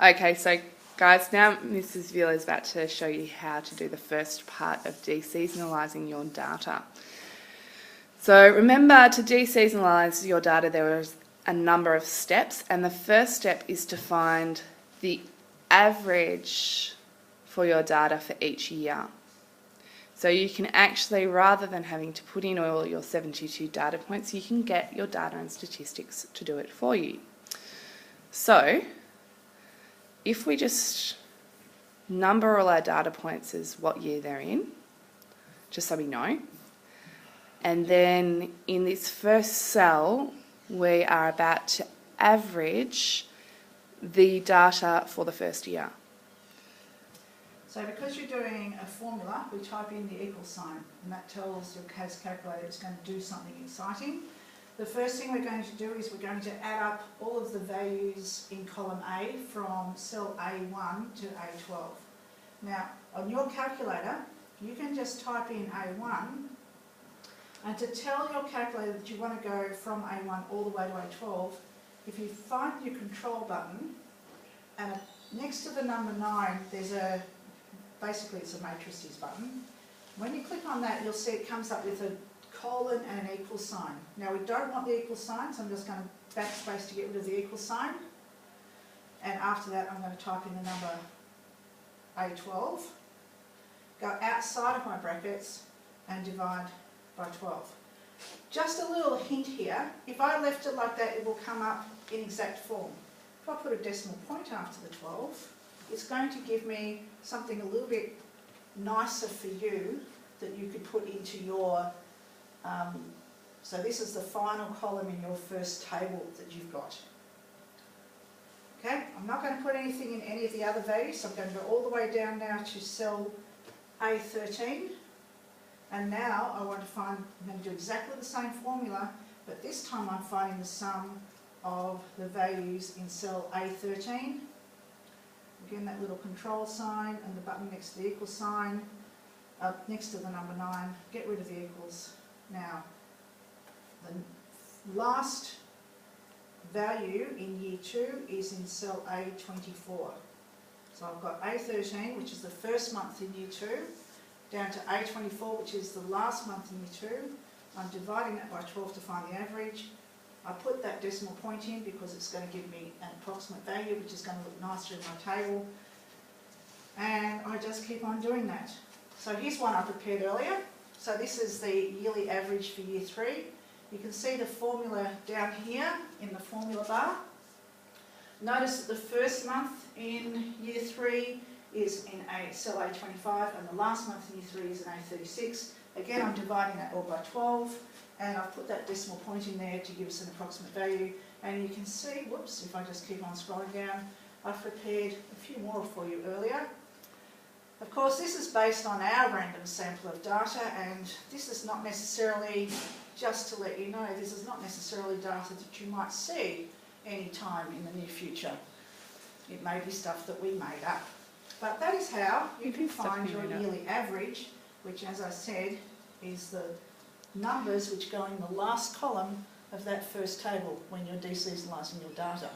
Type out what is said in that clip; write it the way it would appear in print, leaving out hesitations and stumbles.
Okay, so guys, now Mrs. Villa is about to show you how to do the first part of deseasonalising your data. So remember, to deseasonalise your data, there is a number of steps, and the first step is to find the average for your data for each year. So you can actually, rather than having to put in all your 72 data points, you can get your data and statistics to do it for you. So if we just number all our data points as what year they're in, just so we know, and then in this first cell we are about to average the data for the first year. So because you're doing a formula, we type in the equal sign, and that tells your CAS calculator it's going to do something exciting. The first thing we're going to do is we're going to add up all of the values in column A from cell A1 to A12. Now, on your calculator, you can just type in A1, and to tell your calculator that you want to go from A1 all the way to A12, if you find your control button, and next to the number 9, there's basically it's a matrices button. When you click on that, you'll see it comes up with a colon and an equal sign. Now we don't want the equal sign, so I'm just going to backspace to get rid of the equal sign. And after that, I'm going to type in the number A12, go outside of my brackets and divide by 12. Just a little hint here, if I left it like that, it will come up in exact form. If I put a decimal point after the 12, it's going to give me something a little bit nicer for you that you could put into your, so this is the final column in your first table that you've got. Okay, I'm not going to put anything in any of the other values, so I'm going to go all the way down now to cell A13, and now I want to find, I'm going to do exactly the same formula, but this time I'm finding the sum of the values in cell A13. Again, that little control sign and the button next to the equal sign, next to the number 9, get rid of the equals. Now, the last value in year 2 is in cell A24. So I've got A13, which is the first month in year 2, down to A24, which is the last month in year 2. I'm dividing that by 12 to find the average. I put that decimal point in because it's going to give me an approximate value, which is going to look nicer in my table. And I just keep on doing that. So here's one I prepared earlier. So this is the yearly average for year 3. You can see the formula down here in the formula bar. Notice that the first month in year 3 is in cell A25, and the last month in year 3 is in A36. Again, I'm dividing that all by 12. And I've put that decimal point in there to give us an approximate value. And you can see, whoops, if I just keep on scrolling down, I've prepared a few more for you earlier. Of course, this is based on our random sample of data, and this is not necessarily, just to let you know, this is not necessarily data that you might see any time in the near future. It may be stuff that we made up. But that is how you can find your yearly average, which, as I said, is the numbers which go in the last column of that first table when you're deseasonalising your data.